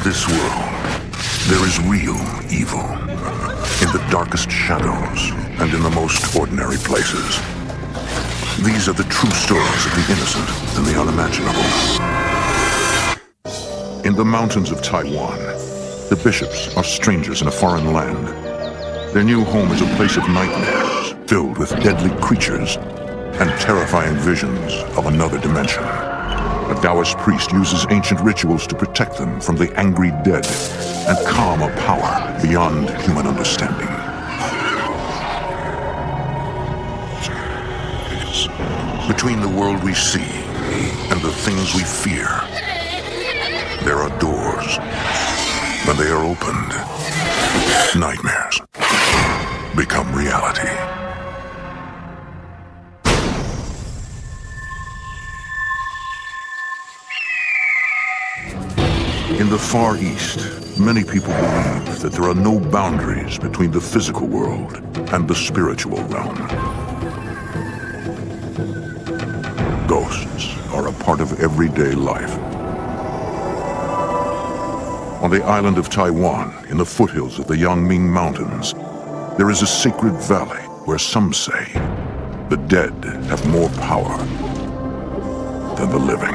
this world, there is real evil. In the darkest shadows and in the most ordinary places. These are the true stories of the innocent and the unimaginable. In the mountains of Taiwan, the bishops are strangers in a foreign land. Their new home is a place of nightmares, filled with deadly creatures and terrifying visions of another dimension. A Taoist priest uses ancient rituals to protect them from the angry dead and calm a power beyond human understanding. Between the world we see and the things we fear, there are doors. When they are opened, nightmares become reality. In the Far East, many people believe that there are no boundaries between the physical world and the spiritual realm. Ghosts are a part of everyday life. On the island of Taiwan, in the foothills of the Yangming Mountains, there is a sacred valley where some say the dead have more power than the living.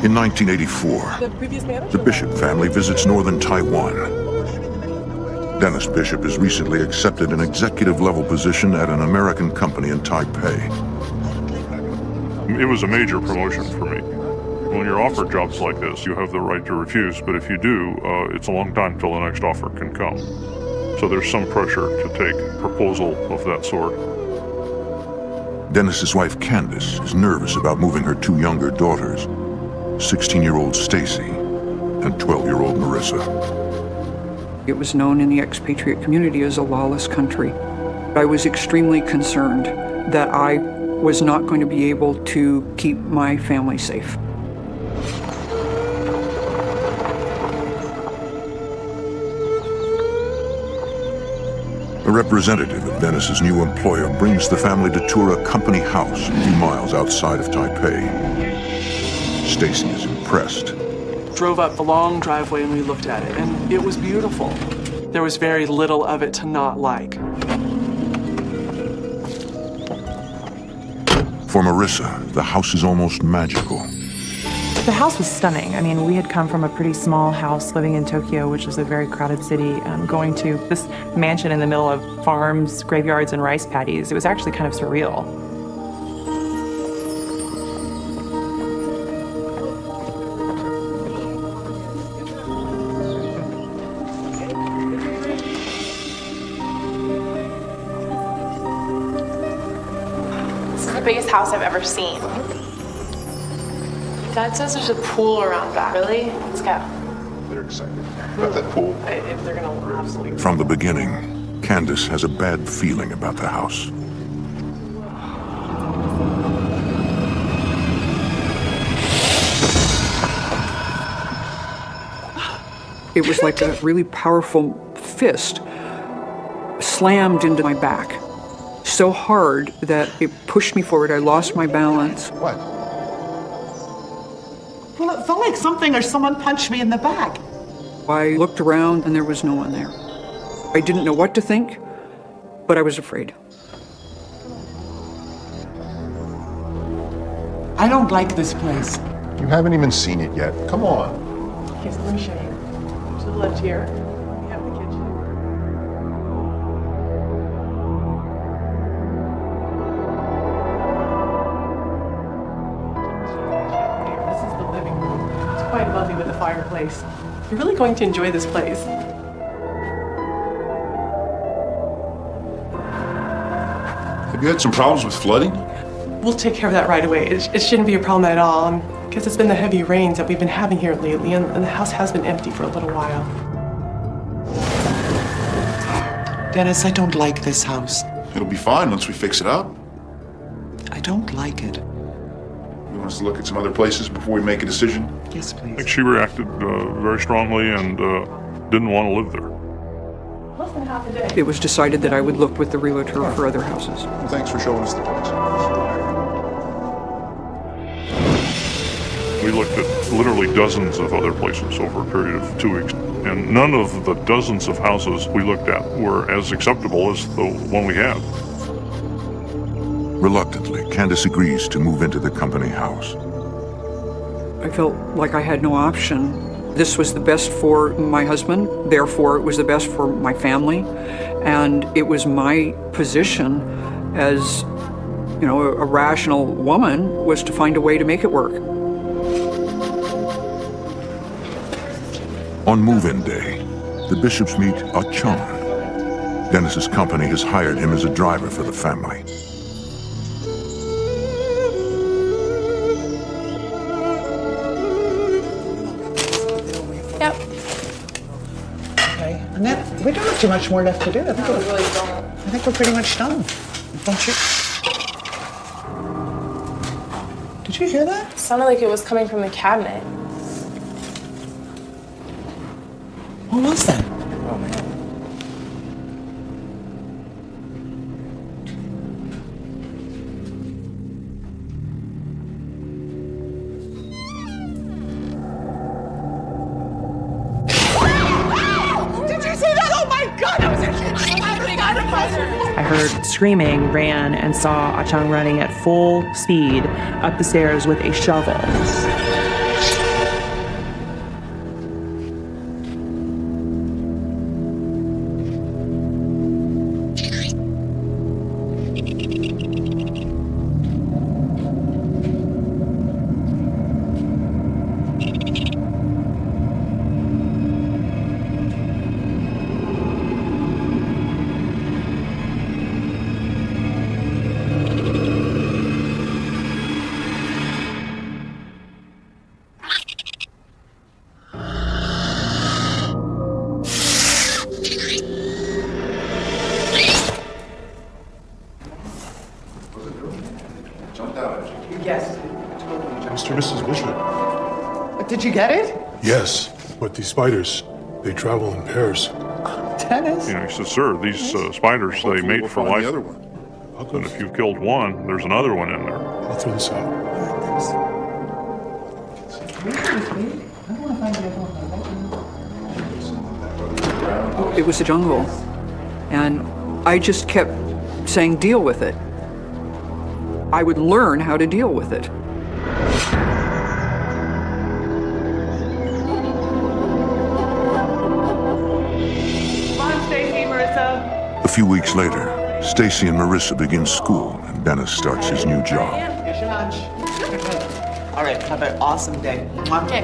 In 1984, the Bishop family visits northern Taiwan. Dennis Bishop has recently accepted an executive-level position at an American company in Taipei. It was a major promotion for me. When you're offered jobs like this, you have the right to refuse, but if you do, it's a long time till the next offer can come. So there's some pressure to take a proposal of that sort. Dennis's wife, Candace, is nervous about moving her two younger daughters, 16-year-old Stacy and 12-year-old Marissa. It was known in the expatriate community as a lawless country. I was extremely concerned that I was not going to be able to keep my family safe. A representative of Dennis's new employer brings the family to tour a company house a few miles outside of Taipei. Stacy is impressed. Drove up the long driveway and we looked at it, and it was beautiful. There was very little of it to not like. For Marissa, the house is almost magical. The house was stunning. I mean, we had come from a pretty small house living in Tokyo, which is a very crowded city, going to this mansion in the middle of farms, graveyards, and rice paddies. It was actually kind of surreal. Biggest house I've ever seen. Dad says there's a pool around back. Really? Let's go. They're excited about that pool. If they're gonna absolutely. From the beginning, Candace has a bad feeling about the house. It was like a really powerful fist slammed into my back. So hard that it pushed me forward. I lost my balance. What? Well, it felt like something or someone punched me in the back. I looked around and there was no one there. I didn't know what to think, but I was afraid. I don't like this place. You haven't even seen it yet. Come on. Okay, so let me show you. To the left here, we have the kitchen. This is the living room. It's quite lovely with a fireplace. You're really going to enjoy this place. Have you had some problems with flooding? We'll take care of that right away. It shouldn't be a problem at all, because it's been the heavy rains that we've been having here lately, and the house has been empty for a little while. Dennis, I don't like this house. It'll be fine once we fix it up. I don't like it. You want us to look at some other places before we make a decision? Yes, I please. think she reacted very strongly and didn't want to live there. Less than half a day. It was decided that I would look with the realtor for other houses. Well, thanks for showing us the place. We looked at literally dozens of other places over a period of 2 weeks, and none of the dozens of houses we looked at were as acceptable as the one we had. Reluctantly, Candace agrees to move into the company house. I felt like I had no option. This was the best for my husband, therefore it was the best for my family, and it was my position as, you know, a rational woman was to find a way to make it work. On move-in day, the Bishops meet Achong. Dennis's company has hired him as a driver for the family. Yep. Okay. Annette, we don't have too much more left to do. No, we really don't. I think we're pretty much done. Don't you? Did you hear that? It sounded like it was coming from the cabinet. What was that? Oh, man. Did you see that? Oh my God! That was a I heard screaming, ran, and saw Achang running at full speed up the stairs with a shovel. Yes. Mr. and Mrs. Bishop. Did you get it? Yes, but these spiders, they travel in pairs. Dennis? You know, he says, sir, these spiders, they mate We'll for find life. the other one. And if you've killed one, there's another one in there. I'll throw this out. It was a jungle, and I just kept saying, deal with it. I would learn how to deal with it. Come on, Stacy, Marissa. A few weeks later, Stacy and Marissa begin school, and Dennis starts his new job. Here's your lunch. All right, have an awesome day. Mwah. Okay.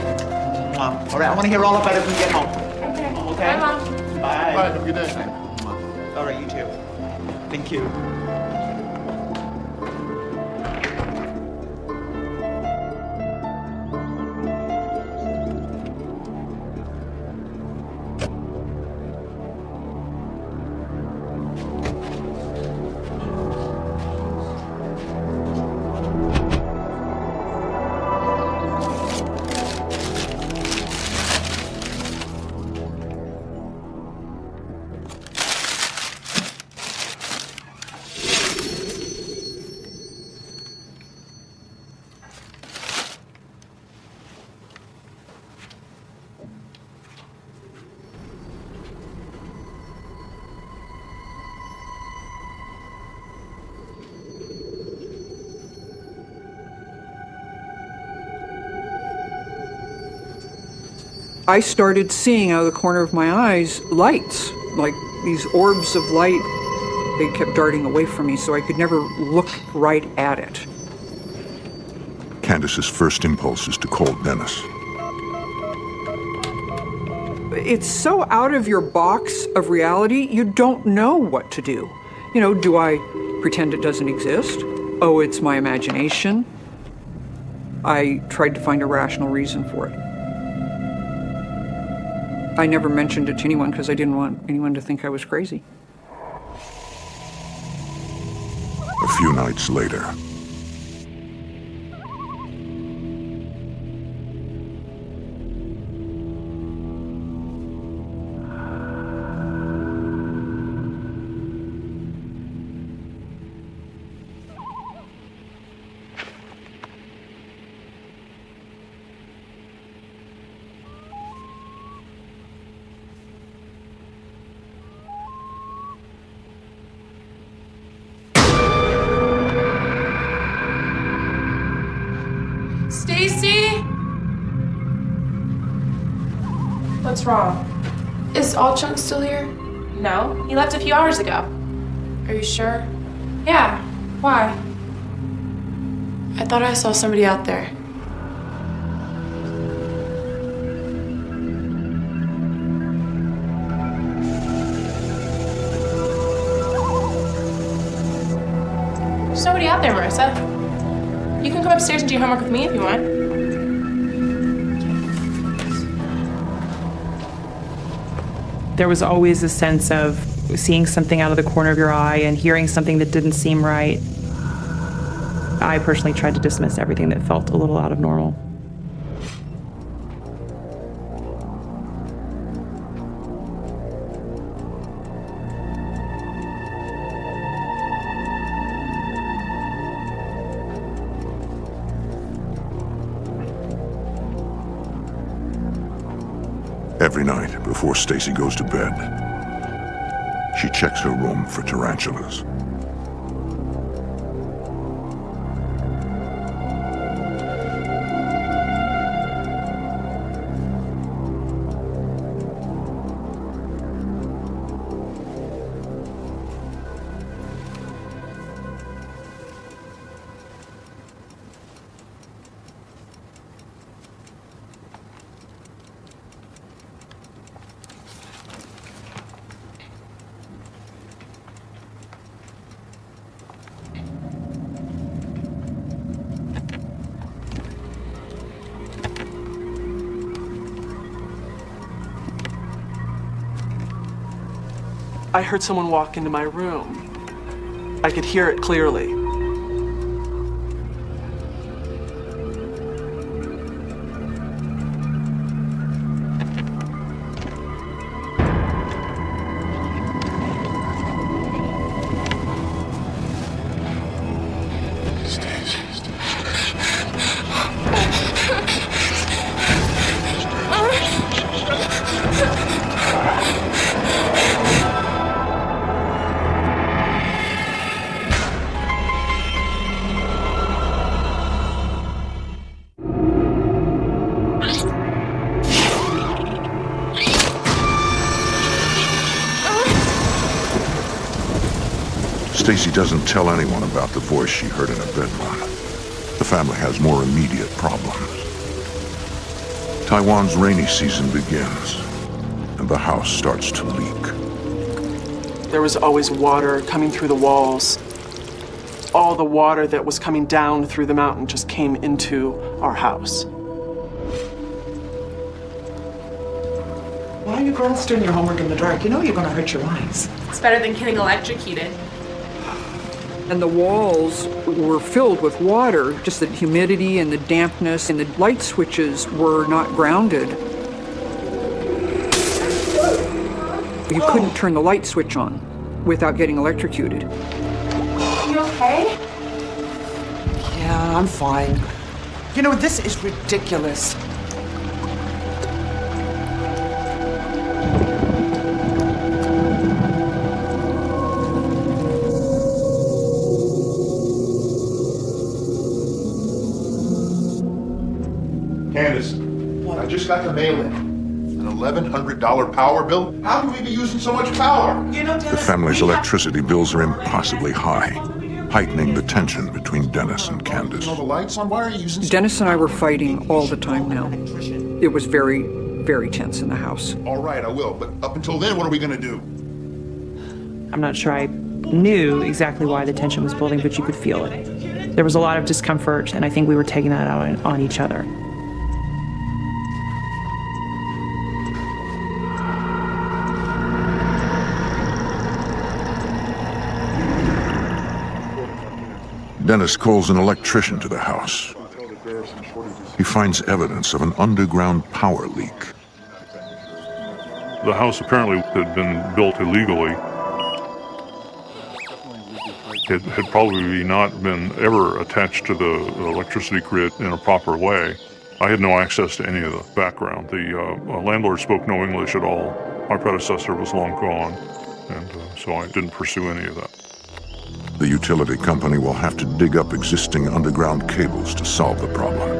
Mwah. All right, I want to hear all about it when we get home. Okay? Bye, Mom. Bye. Bye, have a good day. Mwah. All right, you too. Thank you. I started seeing out of the corner of my eyes lights, like these orbs of light. They kept darting away from me, so I could never look right at it. Candace's first impulse is to call Dennis. It's so out of your box of reality, you don't know what to do. You know, do I pretend it doesn't exist? Oh, it's my imagination. I tried to find a rational reason for it. I never mentioned it to anyone because I didn't want anyone to think I was crazy. A few nights later, Stacy? What's wrong? Is All Chunk still here? No, he left a few hours ago. Are you sure? Yeah. Why? I thought I saw somebody out there. There's nobody out there, Marissa. You can come upstairs and do your homework with me if you want. There was always a sense of seeing something out of the corner of your eye and hearing something that didn't seem right. I personally tried to dismiss everything that felt a little out of normal. Every night before Stacy goes to bed, she checks her room for tarantulas. I heard someone walk into my room. I could hear it clearly. Stacy doesn't tell anyone about the voice she heard in her bedroom. The family has more immediate problems. Taiwan's rainy season begins, and the house starts to leak. There was always water coming through the walls. All the water that was coming down through the mountain just came into our house. Why are you girls doing your homework in the dark? You know you're gonna hurt your eyes. It's better than getting electrocuted. And the walls were filled with water, just the humidity and the dampness, and the light switches were not grounded. You couldn't turn the light switch on without getting electrocuted. You okay? Yeah, I'm fine. You know, this is ridiculous. Candace, I just got the mail in. An $1,100 power bill? How can we be using so much power? You know, The Dennis, family's electricity bills are impossibly high, heightening the tension between Dennis and Candace. All the lights on? Why are you using so Dennis and I were fighting all the time now. It was very, very tense in the house. All right, I will. But up until then, what are we going to do? I'm not sure I knew exactly why the tension was building, but you could feel it. There was a lot of discomfort, and I think we were taking that out on each other. Dennis calls an electrician to the house. He finds evidence of an underground power leak. The house apparently had been built illegally. It had probably not been ever attached to the electricity grid in a proper way. I had no access to any of the background. The landlord spoke no English at all. My predecessor was long gone, and so I didn't pursue any of that. The utility company will have to dig up existing underground cables to solve the problem.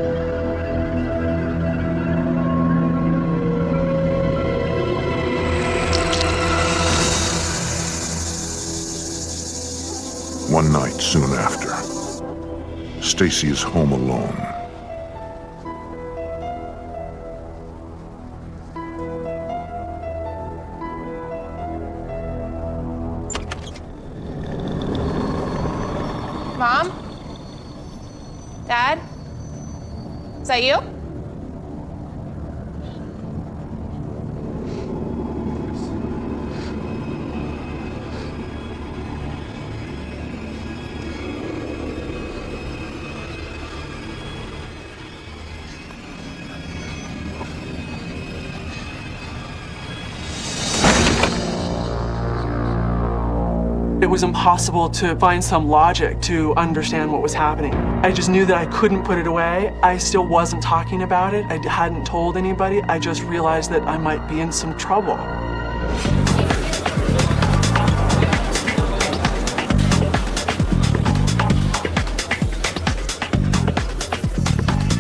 One night soon after, Stacy is home alone. Mom? Dad? Is that you? It was impossible to find some logic to understand what was happening. I just knew that I couldn't put it away. I still wasn't talking about it. I hadn't told anybody. I just realized that I might be in some trouble.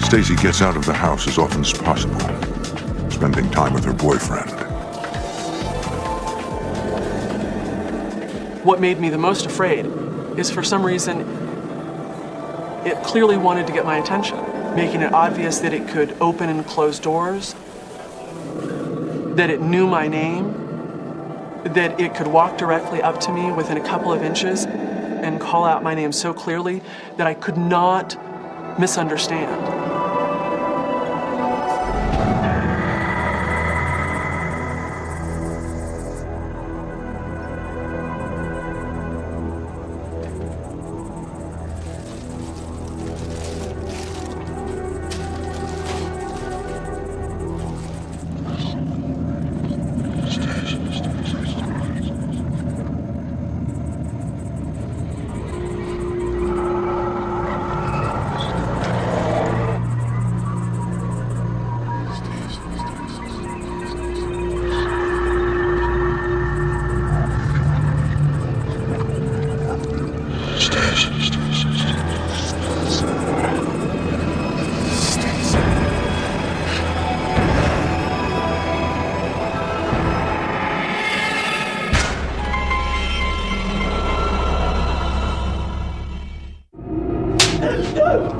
Stacy gets out of the house as often as possible, spending time with her boyfriend. What made me the most afraid is, for some reason, it clearly wanted to get my attention, making it obvious that it could open and close doors, that it knew my name, that it could walk directly up to me within a couple of inches and call out my name so clearly that I could not misunderstand.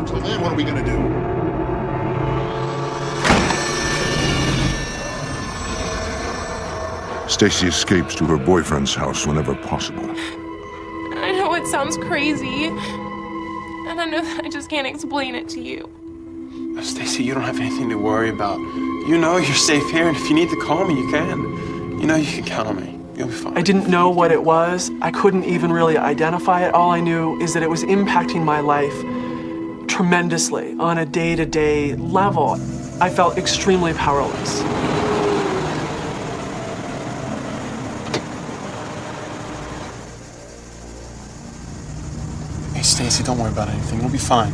So then what are we gonna do? Stacy escapes to her boyfriend's house whenever possible. I know it sounds crazy, and I know that I just can't explain it to you. Stacy, you don't have anything to worry about. You know you're safe here, and if you need to call me, you can. You know you can count on me. You'll be fine. I didn't know what it was. I couldn't even really identify it. All I knew is that it was impacting my life tremendously on a day-to-day level. I felt extremely powerless. Hey, Stacy, don't worry about anything. We'll be fine.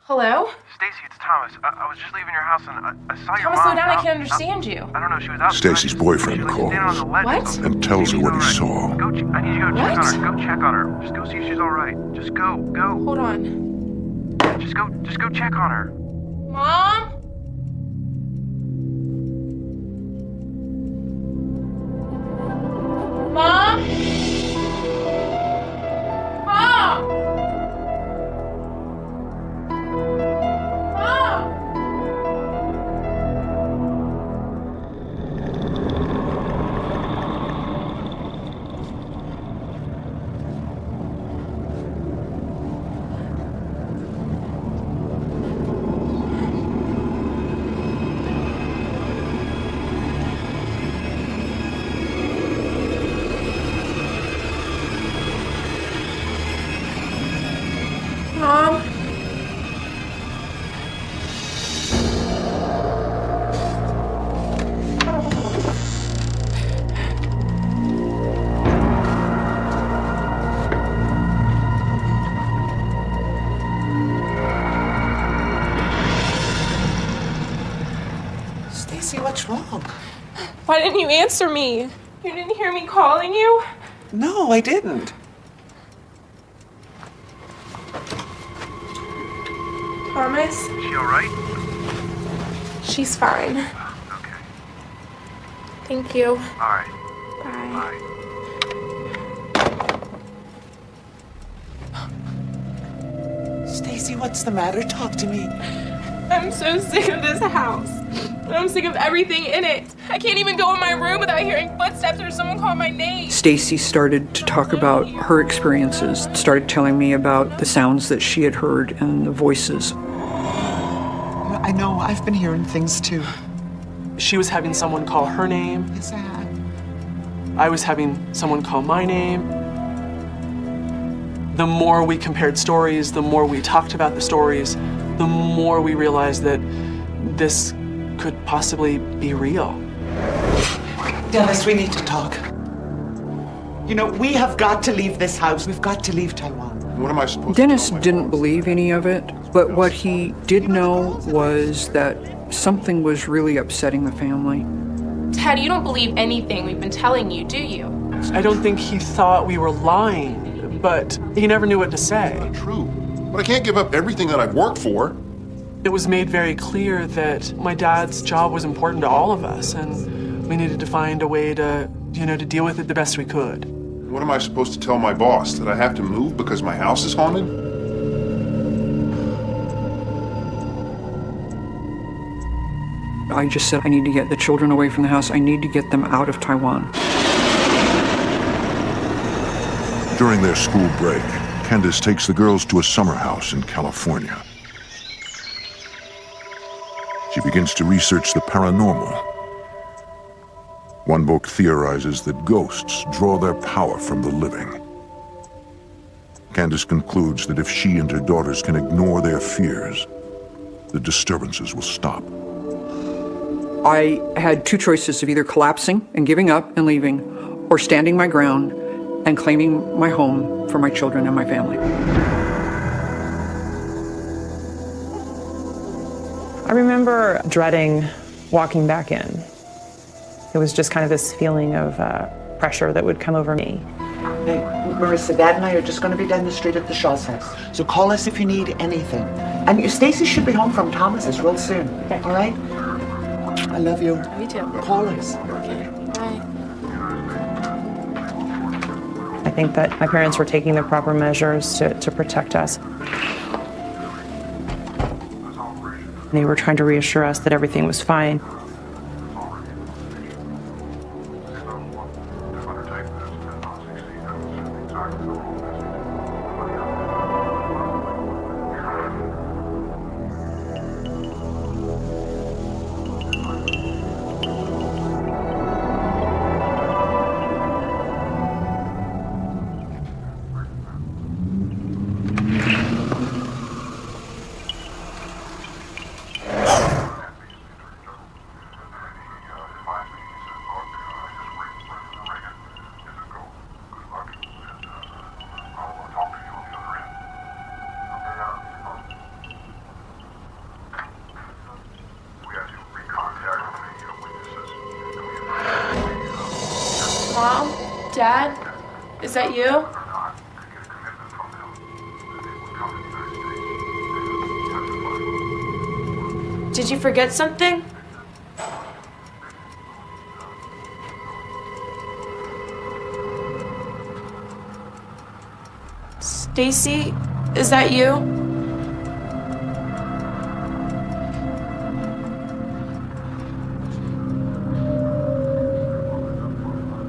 Hello? Stacy, it's Thomas. I was just leaving your house and I saw your Thomas, mom. slow down. I can't understand you. I don't know. She was out. Stacy's boyfriend She was, calls standing on the ledge or What? something. and tells her what he Alright. saw. I need you to go check on her. Go check on her. Just go see if she's all right. Just go. Hold on. Just go check on her. Mom? Mom? Mom? Mom? Mom? Stacy, what's wrong? Why didn't you answer me? You didn't hear me calling you? No, I didn't. Thomas? Is she all right? She's fine. Okay. Thank you. All right. Bye. Stacy, what's the matter? Talk to me. I'm so sick of this house. I'm sick of everything in it. I can't even go in my room without hearing footsteps or someone call my name. Stacy started to talk about her experiences, started telling me about the sounds that she had heard and the voices. I know, I've been hearing things too. She was having someone call her name. Is that? I was having someone call my name. The more we compared stories, the more we talked about the stories, the more we realized that this could possibly be real. Dennis, we need to talk. You know, we have got to leave this house. We've got to leave Taiwan. What am I supposed Dennis to tell my didn't boss? believe any of it, but what he did know was that something was really upsetting the family. Ted, you don't believe anything we've been telling you, do you? I don't think he thought we were lying, but he never knew what to say. True. But I can't give up everything that I've worked for. It was made very clear that my dad's job was important to all of us, and we needed to find a way to, to deal with it the best we could. What am I supposed to tell my boss? That I have to move because my house is haunted? I just said, I need to get the children away from the house. I need to get them out of Taiwan. During their school break, Candace takes the girls to a summer house in California. She begins to research the paranormal. One book theorizes that ghosts draw their power from the living. Candace concludes that if she and her daughters can ignore their fears, the disturbances will stop. I had two choices of either collapsing and giving up and leaving, or standing my ground and claiming my home for my children and my family. I remember dreading walking back in. It was just kind of this feeling of pressure that would come over me. Hey, Marissa, Dad and I are just going to be down the street at the Shaw's house. So call us if you need anything. And Stacy should be home from Thomas's real soon. Okay. All right? I love you. Me too. Call us. Okay, bye. I think that my parents were taking the proper measures to protect us. They were trying to reassure us that everything was fine. Dad? Is that you? Did you forget something? Stacy, is that you?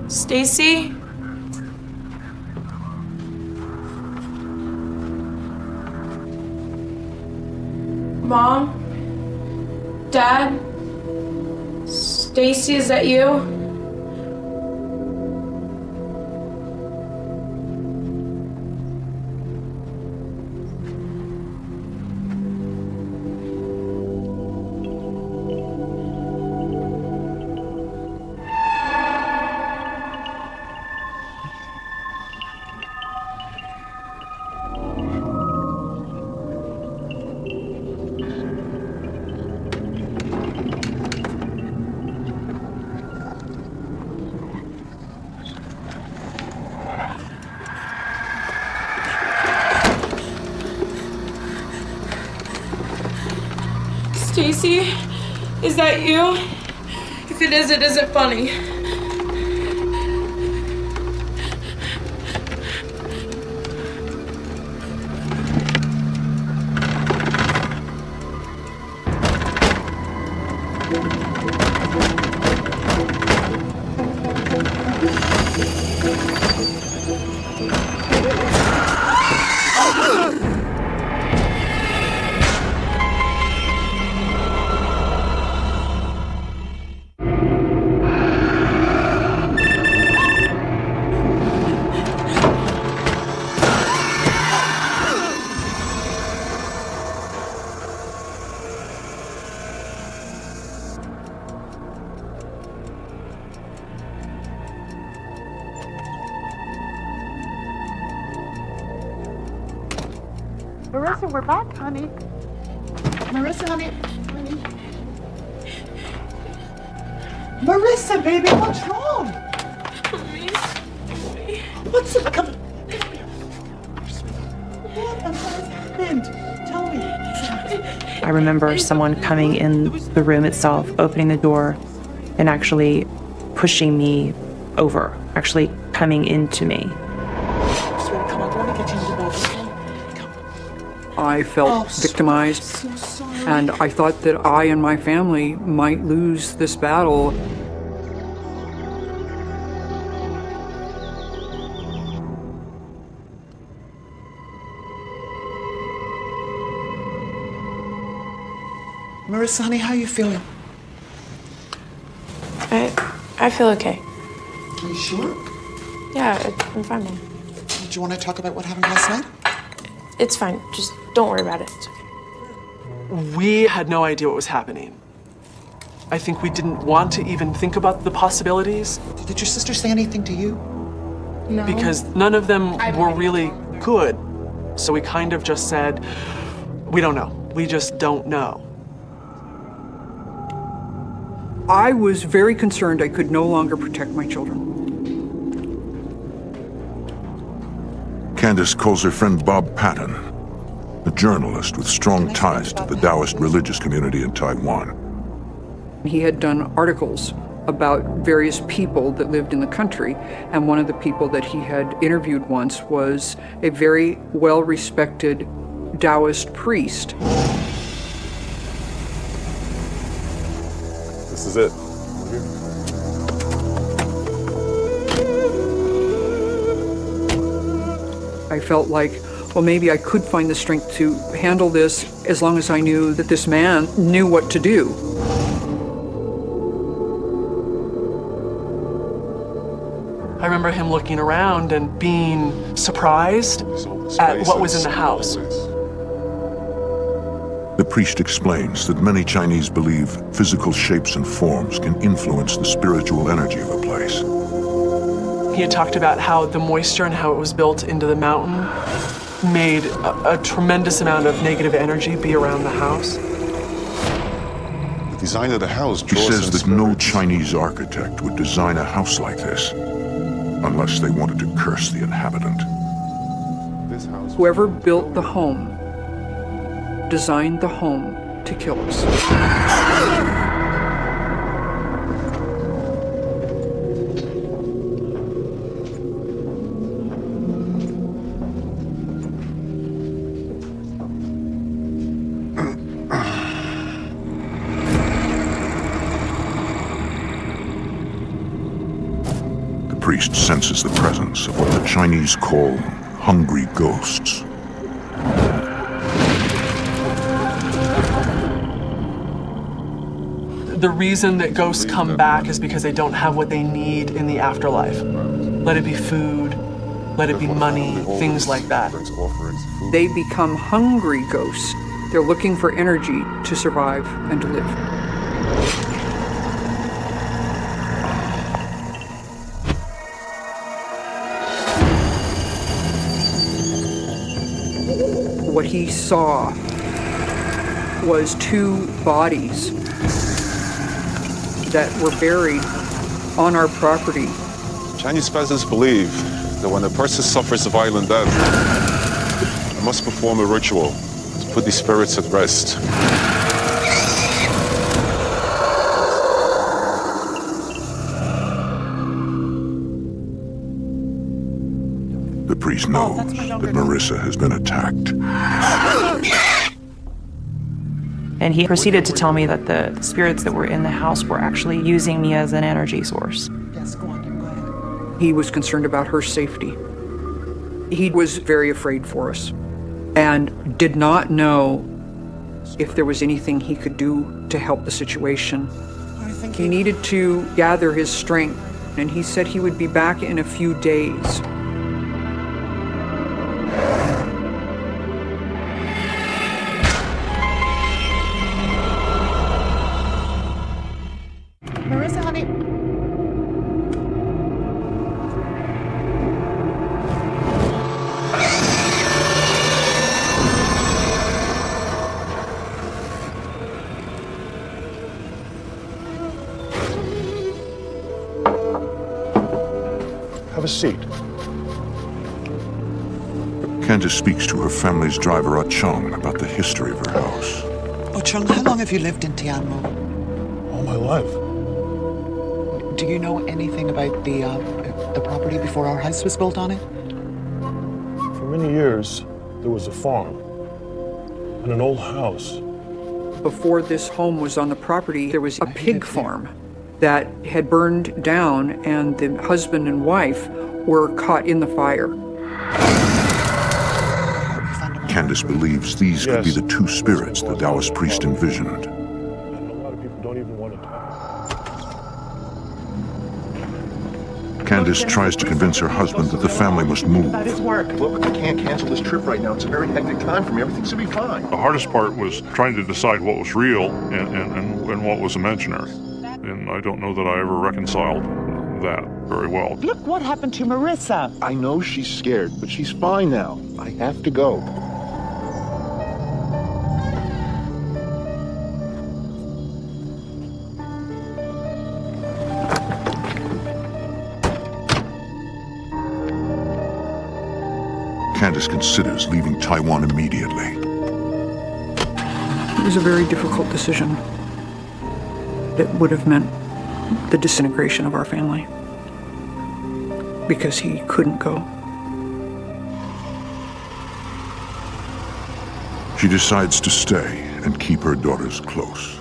Stacy? Mom? Dad? Stacy, is that you? Stacy, is that you? If it is, it isn't funny. Marissa, we're back, honey. Marissa, honey. Marissa, baby, what's wrong? What's it? Come here. What on earth happened? Tell me. I remember someone coming in the room itself, opening the door, and actually pushing me over, actually coming into me. Come on, let me get you into the bed. I felt victimized, So sorry. and I thought that I and my family might lose this battle. Marissa, honey, how are you feeling? I feel okay. Are you sure? Yeah, I'm fine, Mom. Do you want to talk about what happened last night? It's fine. Just don't worry about it. It's okay. We had no idea what was happening. I think we didn't want to even think about the possibilities. Did your sister say anything to you? No. Because none of them were really good. So we kind of just said, we don't know. We just don't know. I was very concerned I could no longer protect my children. Candace calls her friend Bob Patton, a journalist with strong ties to the Taoist religious community in Taiwan. He had done articles about various people that lived in the country, and one of the people that he had interviewed once was a very well-respected Taoist priest. This is it. I felt like, well, maybe I could find the strength to handle this as long as I knew that this man knew what to do. I remember him looking around and being surprised at what was in the house. The priest explains that many Chinese believe physical shapes and forms can influence the spiritual energy of a place. He had talked about how the moisture and how it was built into the mountain made a tremendous amount of negative energy be around the house. The design of the house He draws says in that no spirits. Chinese architect would design a house like this. unless they wanted to curse the inhabitant. Whoever built the home designed the home to kill us. The priest senses the presence of what the Chinese call hungry ghosts. The reason that ghosts come back is because they don't have what they need in the afterlife. Let it be food, let it be money, things like that. They become hungry ghosts. They're looking for energy to survive and to live. What he saw was two bodies that were buried on our property. Chinese peasants believe that when a person suffers a violent death, they must perform a ritual to put these spirits at rest. The priest knows that Marissa has been attacked. And he proceeded to tell me that the spirits that were in the house were actually using me as an energy source. Yes, go on, go ahead. He was concerned about her safety. He was very afraid for us and did not know if there was anything he could do to help the situation. He needed to gather his strength, and he said he would be back in a few days. Marissa, honey. Have a seat. Candace speaks to her family's driver, Chung, about the history of her house. Oh, Chung, how long have you lived in Tianmu? All my life. Do you know anything about the property before our house was built on it? For many years, there was a farm and an old house. Before this home was on the property, there was a pig farm that had burned down, and the husband and wife were caught in the fire. Candace believes these could be the two spirits the Taoist priest envisioned. And a lot of people don't even want to talk. Candace tries to convince her husband that the family must move. Look, I can't cancel this trip right now. It's a very hectic time for me. Everything's gonna be fine. The hardest part was trying to decide what was real and what was imaginary. And I don't know that I ever reconciled that very well. Look what happened to Marissa. I know she's scared, but she's fine now. I have to go. Candace considers leaving Taiwan immediately. It was a very difficult decision. It would have meant the disintegration of our family because he couldn't go. She decides to stay and keep her daughters close.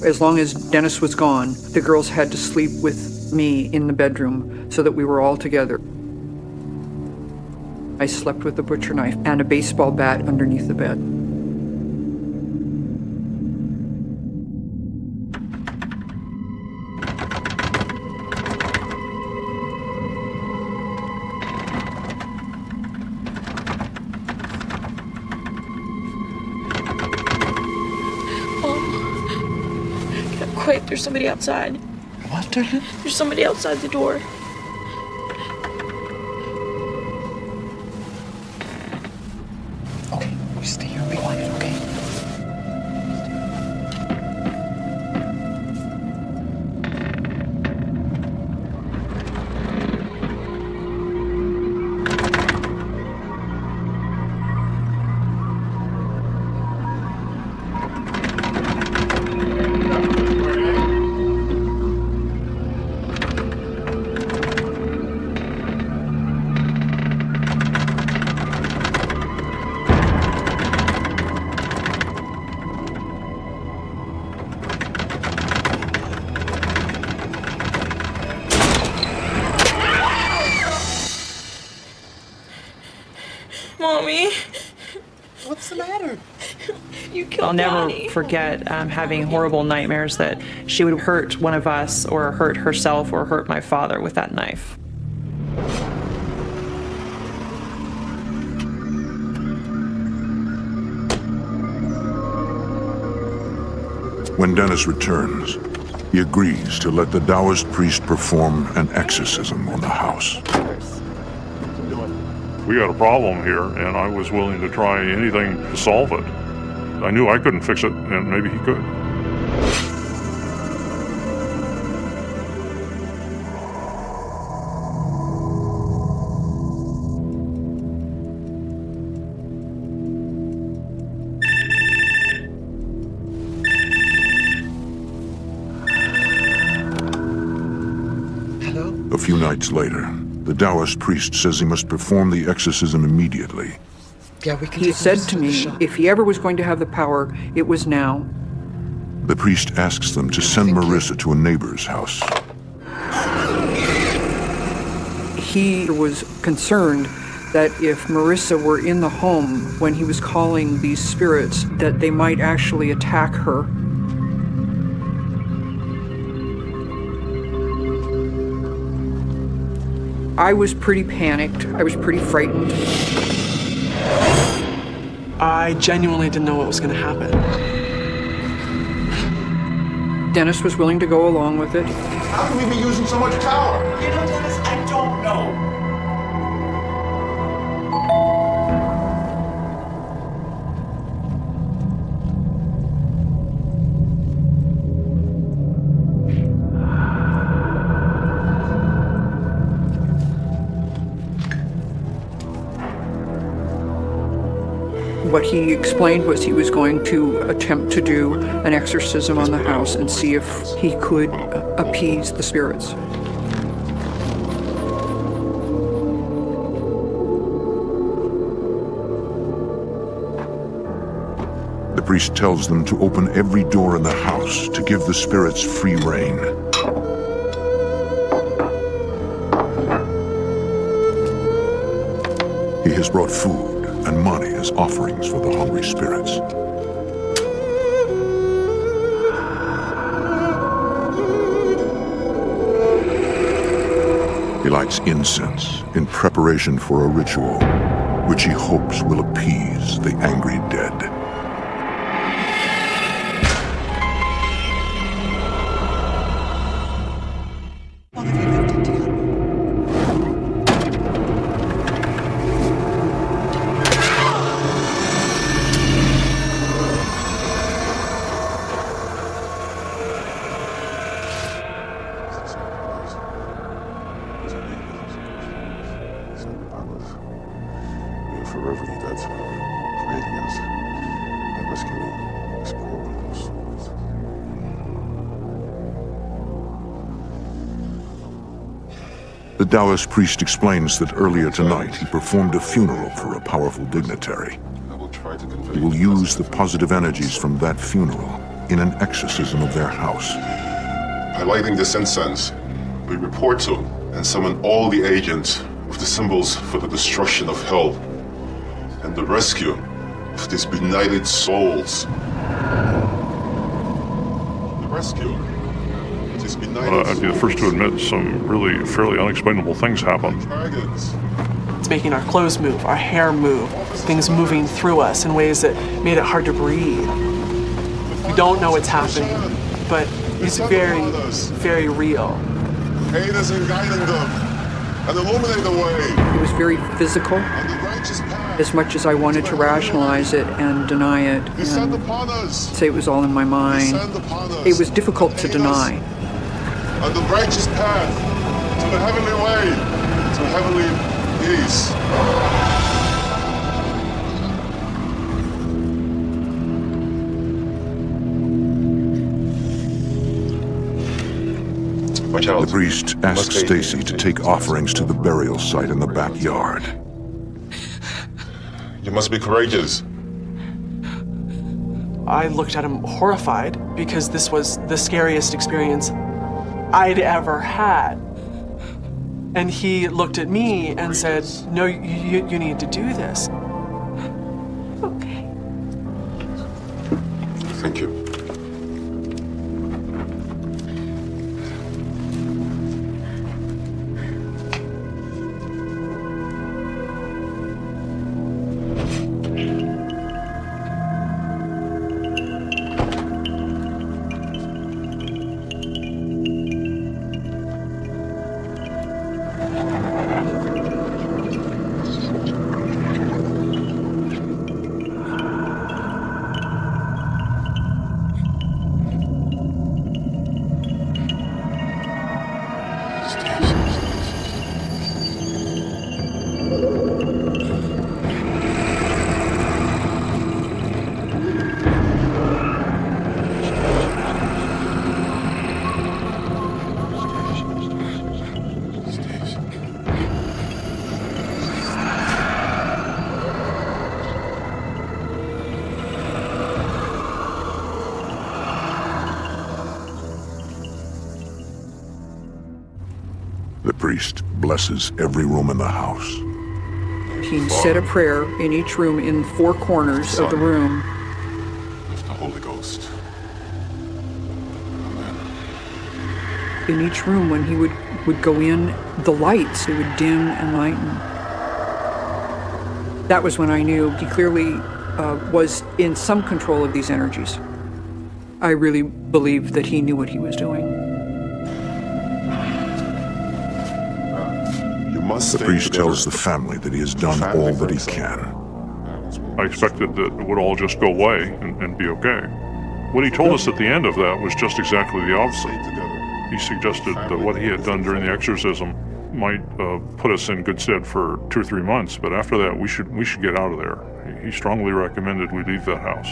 As long as Dennis was gone, the girls had to sleep with me in the bedroom so that we were all together. I slept with a butcher knife and a baseball bat underneath the bed. Quick, there's somebody outside. What, darling? There's somebody outside the door. Okay, you stay here and be quiet, okay? me. What's the matter? You killed I'll never Daddy. forget having horrible nightmares that she would hurt one of us or hurt herself or hurt my father with that knife. When Dennis returns, he agrees to let the Taoist priest perform an exorcism on the house. We got a problem here, and I was willing to try anything to solve it. I knew I couldn't fix it, and maybe he could. A few nights later, the Taoist priest says he must perform the exorcism immediately. Yeah, we can He said to me, if he ever was going to have the power, it was now. The priest asks them to send Marissa to a neighbor's house. He was concerned that if Marissa were in the home when he was calling these spirits, that they might actually attack her. I was pretty panicked. I was pretty frightened. I genuinely didn't know what was going to happen. Dennis was willing to go along with it. How can we be using so much power? You know, Dennis, I don't know. What he explained was he was going to attempt to do an exorcism on the house and see if he could appease the spirits. The priest tells them to open every door in the house to give the spirits free rein. He has brought food and money as offerings for the hungry spirits. He lights incense in preparation for a ritual, which he hopes will appease the angry dead. The Taoist priest explains that earlier tonight he performed a funeral for a powerful dignitary. He will use the positive energies from that funeral in an exorcism of their house. By lighting this incense, we report to and summon all the agents of the symbols for the destruction of hell and the rescue of these benighted souls. The rescue of these benighted I'd be the first to admit some really fairly unexplainable things happen. It's making our clothes move, our hair move, things moving through us in ways that made it hard to breathe. We don't know what's happening, but it's very, very real. Aid us in guiding them and illuminate the way. It was very physical, as much as I wanted to rationalize it and deny it and say it was all in my mind. It was difficult to deny. On the righteous path to the heavenly way, to heavenly peace. The priest asks Stacy to take offerings to the burial site in the backyard. You must be courageous. I looked at him horrified because this was the scariest experience I'd ever had. And he looked at me and said, no, you need to do this. okay. Thank you. The priest blesses every room in the house. He said a prayer in each room in 4 corners of the room. Of the Holy Ghost. In each room, when he would go in, the lights, it would dim and lighten. That was when I knew he clearly was in some control of these energies. I really believed that he knew what he was doing. The priest tells the family that he has done all that he can. I expected that it would all just go away and be okay. What he told us at the end of that was just exactly the opposite. He suggested that what he had done during the exorcism might put us in good stead for 2 or 3 months, but after that we should get out of there. He strongly recommended we leave that house.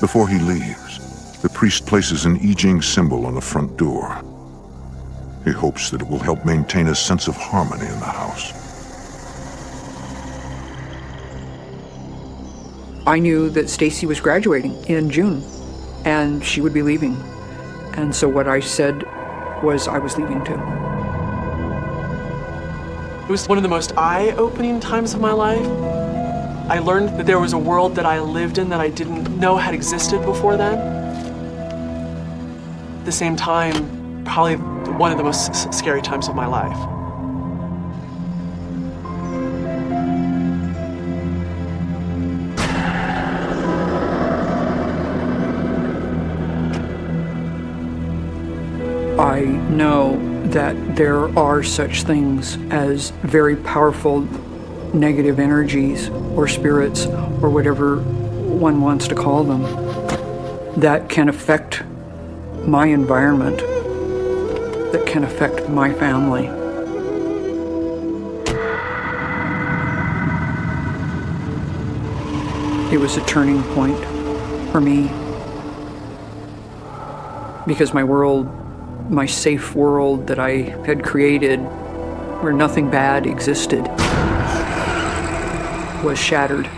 Before he leaves, the priest places an I Ching symbol on the front door. He hopes that it will help maintain a sense of harmony in the house. I knew that Stacy was graduating in June, and she would be leaving. And so what I said was I was leaving too. It was one of the most eye-opening times of my life. I learned that there was a world that I lived in that I didn't know had existed before then. At the same time, probably one of the most scary times of my life. I know that there are such things as very powerful negative energies or spirits or whatever one wants to call them that can affect my environment, that can affect my family. It was a turning point for me because my world, my safe world that I had created where nothing bad existed, was shattered.